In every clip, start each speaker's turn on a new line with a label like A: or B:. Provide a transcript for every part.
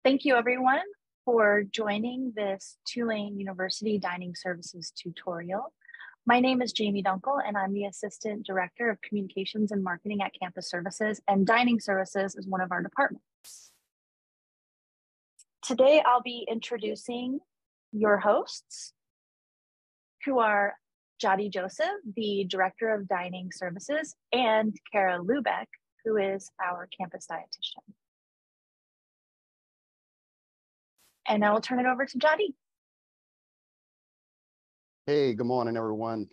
A: Thank you everyone for joining this Tulane University Dining Services tutorial. My name is Jamie Dunkel and I'm the Assistant Director of Communications and Marketing at Campus Services, and Dining Services is one of our departments. Today I'll be introducing your hosts, who are Jody Joseph, the Director of Dining Services, and Kara Lubeck, who is our campus dietitian. And I will turn it over to Jody.
B: Hey, good morning, everyone.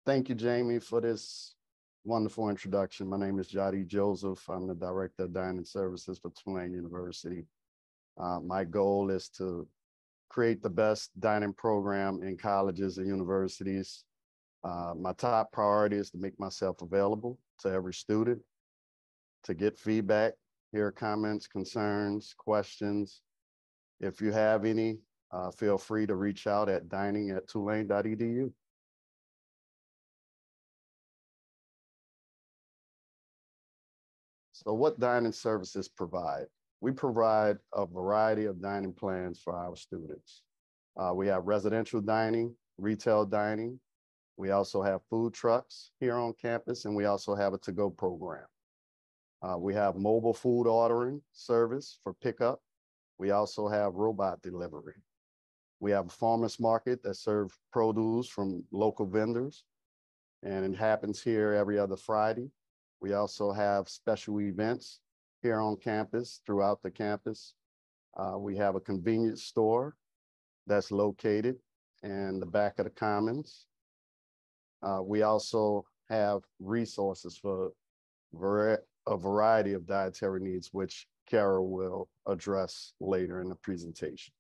B: Thank you, Jamie, for this wonderful introduction. My name is Jody Joseph. I'm the Director of Dining Services for Tulane University. My goal is to create the best dining program in colleges and universities. My top priority is to make myself available to every student, to get feedback, hear comments, concerns, questions. If you have any, feel free to reach out at dining@tulane.edu. So what dining services provide? We provide a variety of dining plans for our students. We have residential dining, retail dining. We also have food trucks here on campus, and we also have a to-go program. We have mobile food ordering service for pickup. We also have robot delivery. We have a farmers market that serves produce from local vendors, and it happens here every other Friday. We also have special events here on campus, throughout the campus. We have a convenience store that's located in the back of the Commons. We also have resources for a variety of dietary needs, which Kara will address later in the presentation.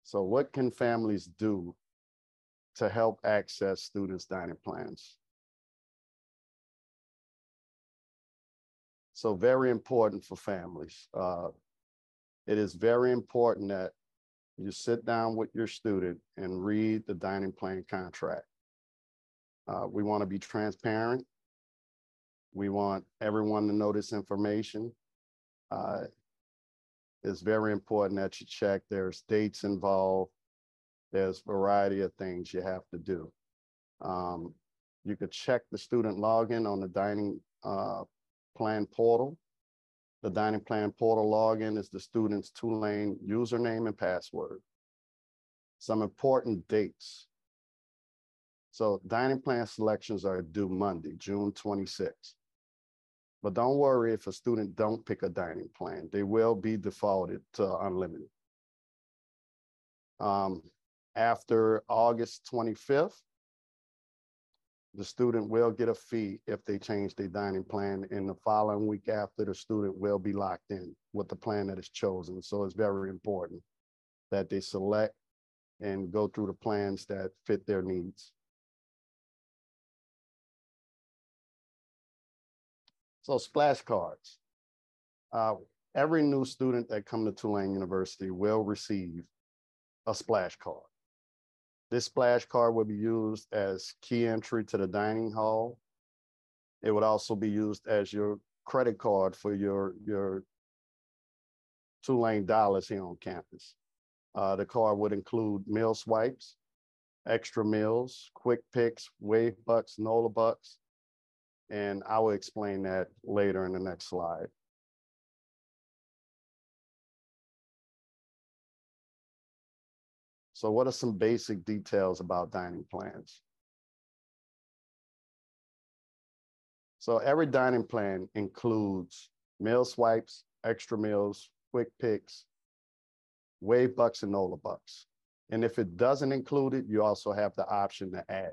B: So what can families do to help access students' dining plans? So very important for families. It is very important that you sit down with your student and read the dining plan contract. We want to be transparent. We want everyone to know this information. It's very important that you check. There's dates involved. There's a variety of things you have to do. You could check the student login on the dining plan portal. The dining plan portal login is the student's Tulane username and password. Some important dates. So dining plan selections are due Monday, June 26th. But don't worry if a student don't pick a dining plan. They will be defaulted to unlimited. After August 25th, the student will get a fee if they change their dining plan. In the following week after, the student will be locked in with the plan that is chosen. So it's very important that they select and go through the plans that fit their needs. So splash cards. Every new student that comes to Tulane University will receive a splash card. This splash card will be used as key entry to the dining hall. It would also be used as your credit card for your Tulane dollars here on campus. The card would include meal swipes, extra meals, quick picks, wave bucks, NOLA bucks, and I will explain that later in the next slide. So what are some basic details about dining plans? So every dining plan includes meal swipes, extra meals, quick picks, wave bucks, and NOLA bucks. And if it doesn't include it, you also have the option to add.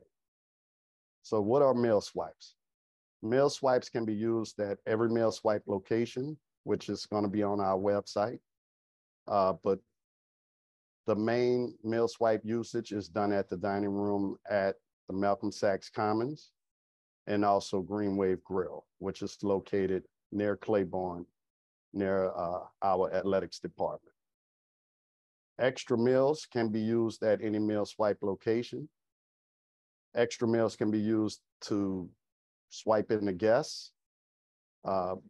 B: So what are meal swipes? Meal swipes can be used at every meal swipe location, which is going to be on our website. But the main meal swipe usage is done at the dining room at the Malcolm Sachs Commons, and also Green Wave Grill, which is located near Claiborne, near our athletics department. Extra meals can be used at any meal swipe location. Extra meals can be used to swipe in the guests,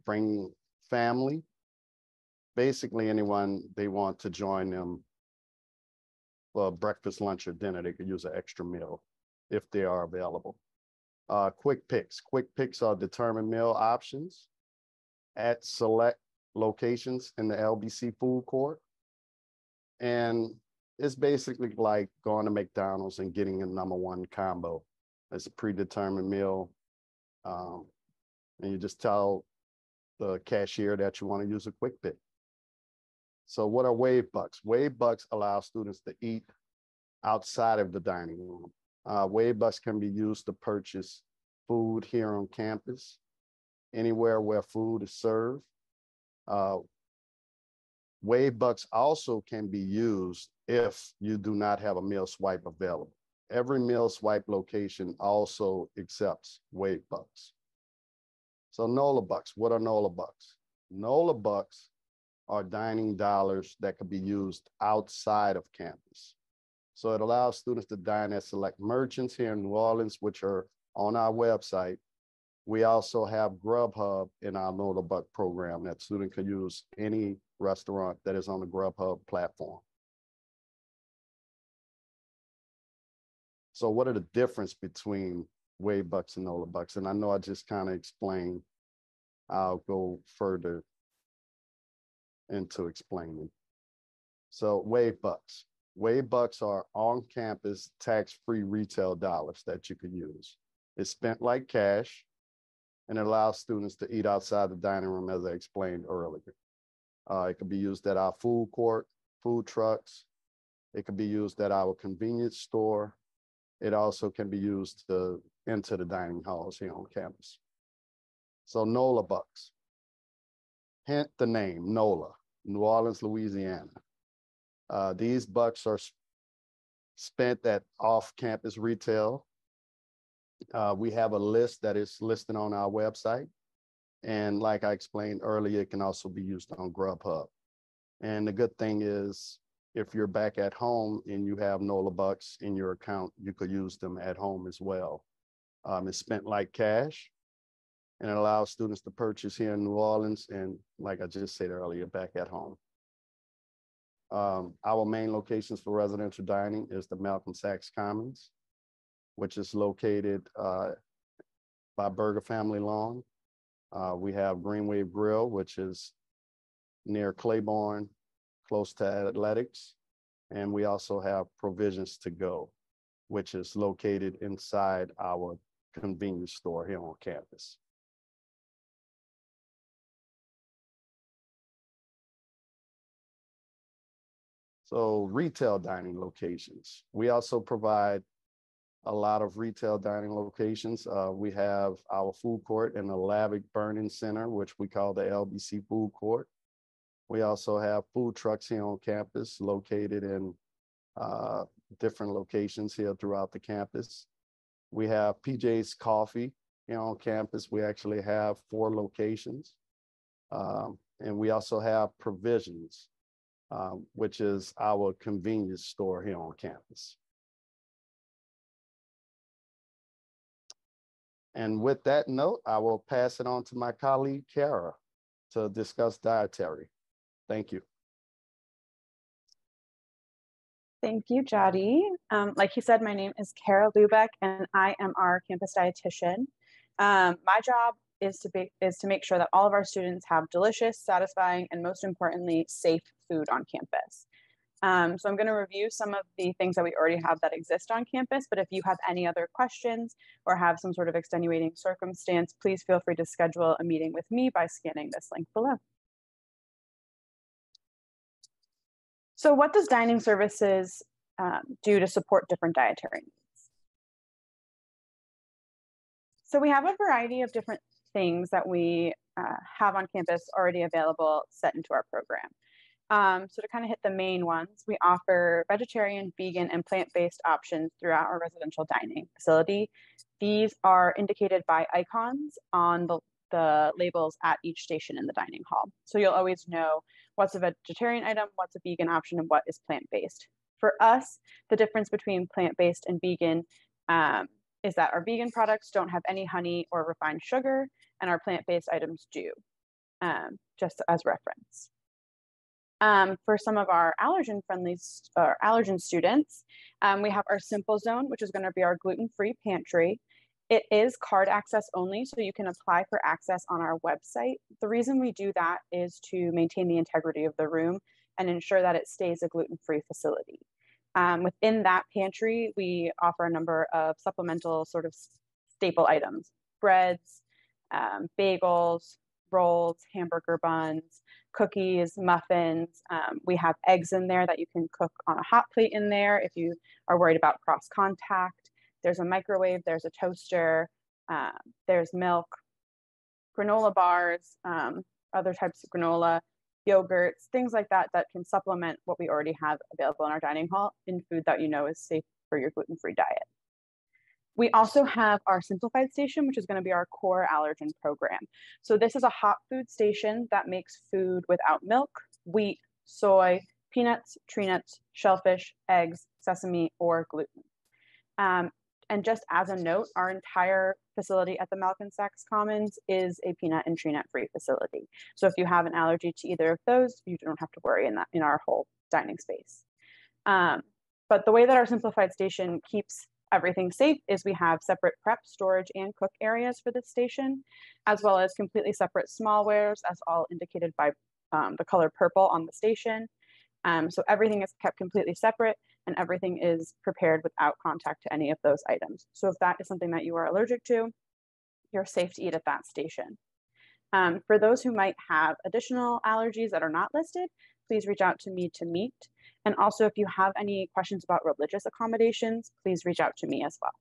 B: bring family, basically anyone they want to join them for breakfast, lunch, or dinner, they could use an extra meal if they are available. Quick picks. Quick picks are determined meal options at select locations in the LBC food court. And it's basically like going to McDonald's and getting a #1 combo. It's a predetermined meal. And you just tell the cashier that you want to use a quick pick. So what are Wave Bucks? Wave Bucks allow students to eat outside of the dining room. Wave Bucks can be used to purchase food here on campus, anywhere where food is served. Wave Bucks also can be used if you do not have a meal swipe available. Every meal swipe location also accepts Wave Bucks. So NOLA Bucks, what are NOLA Bucks? NOLA Bucks are dining dollars that could be used outside of campus. So it allows students to dine at select merchants here in New Orleans, which are on our website. We also have Grubhub in our NOLA Buck program that student can use any restaurant that is on the Grubhub platform. So what are the difference between Wave Bucks and NOLA Bucks? And I know I just kind of explained. I'll go further into explaining. So Wave Bucks. Wave Bucks are on-campus tax-free retail dollars that you can use. It's spent like cash, and it allows students to eat outside the dining room, as I explained earlier. It can be used at our food court, food trucks. It can be used at our convenience store. It also can be used to enter the dining halls here on campus. So NOLA Bucks. Hint the name, NOLA, New Orleans, Louisiana. These bucks are spent at off-campus retail. We have a list that is listed on our website. And like I explained earlier, it can also be used on Grubhub. And the good thing is, if you're back at home and you have NOLA Bucks in your account, you could use them at home as well. It's spent like cash, and it allows students to purchase here in New Orleans and, like I just said earlier, back at home. Our main locations for residential dining is the Malcolm Sachs Commons, which is located by Burger Family Lawn. We have Green Wave Grill, which is near Claiborne, close to Athletics. And we also have Provisions to Go, which is located inside our convenience store here on campus. So retail dining locations. We also provide a lot of retail dining locations. We have our food court in the Lavick Burning Center, which we call the LBC Food Court. We also have food trucks here on campus located in different locations here throughout the campus. We have PJ's Coffee here on campus. We actually have 4 locations. And we also have Provisions, which is our convenience store here on campus. And with that note, I will pass it on to my colleague, Kara, to discuss Dietary. Thank you.
C: Thank you, Jadi. Like he said, my name is Kara Lubeck, and I am our campus dietitian. My job is to make sure that all of our students have delicious, satisfying, and most importantly, safe food on campus. So I'm going to review some of the things that we already have that exist on campus, but if you have any other questions or have some sort of extenuating circumstance, please feel free to schedule a meeting with me by scanning this link below. So what does dining services do to support different dietary needs? So we have a variety of different things that we have on campus already available set into our program. So to kind of hit the main ones, we offer vegetarian, vegan, and plant-based options throughout our residential dining facility. These are indicated by icons on the labels at each station in the dining hall. So you'll always know what's a vegetarian item, what's a vegan option, and what is plant-based. For us, the difference between plant-based and vegan is that our vegan products don't have any honey or refined sugar, and our plant-based items do, just as reference. For some of our allergen-friendly allergen students, we have our Simple Zone, which is going to be our gluten-free pantry. It is card access only, so you can apply for access on our website. The reason we do that is to maintain the integrity of the room and ensure that it stays a gluten-free facility. Within that pantry, we offer a number of supplemental sort of staple items: breads, bagels, rolls, hamburger buns, cookies, muffins. We have eggs in there that you can cook on a hot plate in there if you are worried about cross contact. There's a microwave, there's a toaster, there's milk, granola bars, other types of granola, yogurts, things like that that can supplement what we already have available in our dining hall in food that you know is safe for your gluten-free diet. We also have our simplified station, which is going to be our core allergen program. So this is a hot food station that makes food without milk, wheat, soy, peanuts, tree nuts, shellfish, eggs, sesame, or gluten. And just as a note, our entire facility at the Malkin Sachs Commons is a peanut and tree nut free facility. So if you have an allergy to either of those, you don't have to worry in our whole dining space. But the way that our simplified station keeps everything safe is we have separate prep, storage, and cook areas for this station, as well as completely separate smallwares, as all indicated by the color purple on the station. So everything is kept completely separate and everything is prepared without contact to any of those items. So if that is something that you are allergic to, you're safe to eat at that station. For those who might have additional allergies that are not listed, please reach out to me to meet. And also, if you have any questions about religious accommodations, please reach out to me as well.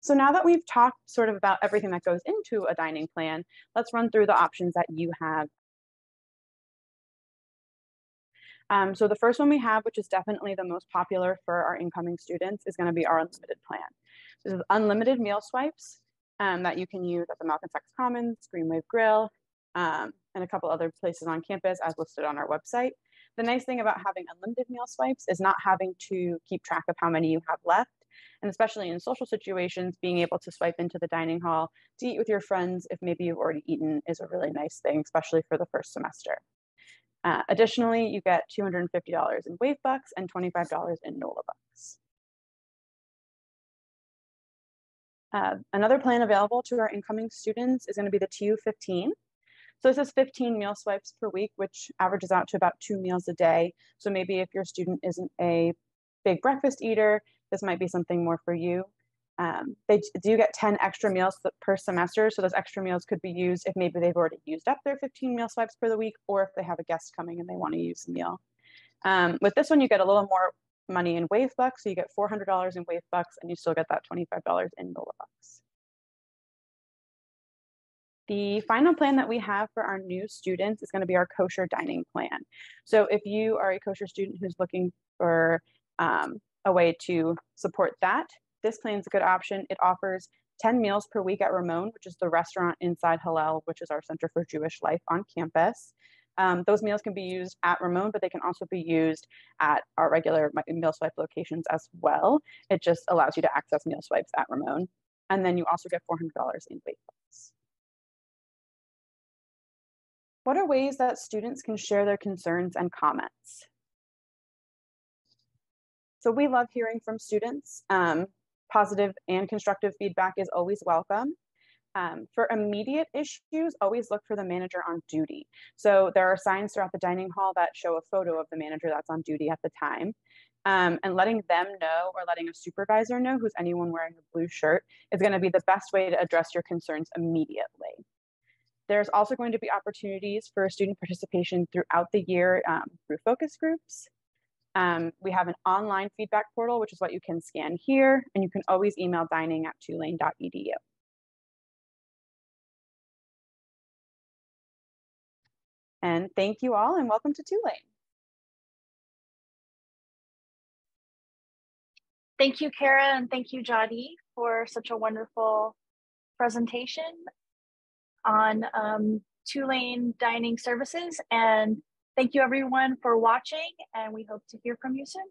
C: So now that we've talked sort of about everything that goes into a dining plan, let's run through the options that you have. So the first one we have, which is definitely the most popular for our incoming students, is going to be our unlimited plan. This is unlimited meal swipes that you can use at the Malkin Sachs Commons, Green Wave Grill, and a couple other places on campus as listed on our website. The nice thing about having unlimited meal swipes is not having to keep track of how many you have left. And especially in social situations, being able to swipe into the dining hall to eat with your friends if maybe you've already eaten is a really nice thing, especially for the first semester. Additionally, you get $250 in Wave Bucks and $25 in NOLA Bucks. Another plan available to our incoming students is going to be the TU15. So this is 15 meal swipes per week, which averages out to about 2 meals a day. So maybe if your student isn't a big breakfast eater, this might be something more for you. They do get 10 extra meals per semester. So those extra meals could be used if maybe they've already used up their 15 meal swipes for the week, or if they have a guest coming and they want to use a meal. With this one, you get a little more money in Wave Bucks. So you get $400 in Wave Bucks and you still get that $25 in NOLA Bucks. The final plan that we have for our new students is going to be our kosher dining plan. So if you are a kosher student who's looking for a way to support that, this plan is a good option. It offers 10 meals per week at Ramon, which is the restaurant inside Hillel, which is our Center for Jewish Life on campus. Those meals can be used at Ramon, but they can also be used at our regular meal swipe locations as well. It just allows you to access meal swipes at Ramon. And then you also get $400 in Wave Bucks. What are ways that students can share their concerns and comments? So we love hearing from students. Positive and constructive feedback is always welcome. For immediate issues, always look for the manager on duty. So there are signs throughout the dining hall that show a photo of the manager that's on duty at the time. And letting them know, or letting a supervisor know, who's anyone wearing a blue shirt, is going to be the best way to address your concerns immediately. There's also going to be opportunities for student participation throughout the year through focus groups. We have an online feedback portal, which is what you can scan here, and you can always email dining@tulane.edu. And thank you all, and welcome to Tulane.
A: Thank you, Kara, and thank you, Jadi, for such a wonderful presentation on Tulane dining services. And thank you everyone for watching, and we hope to hear from you soon.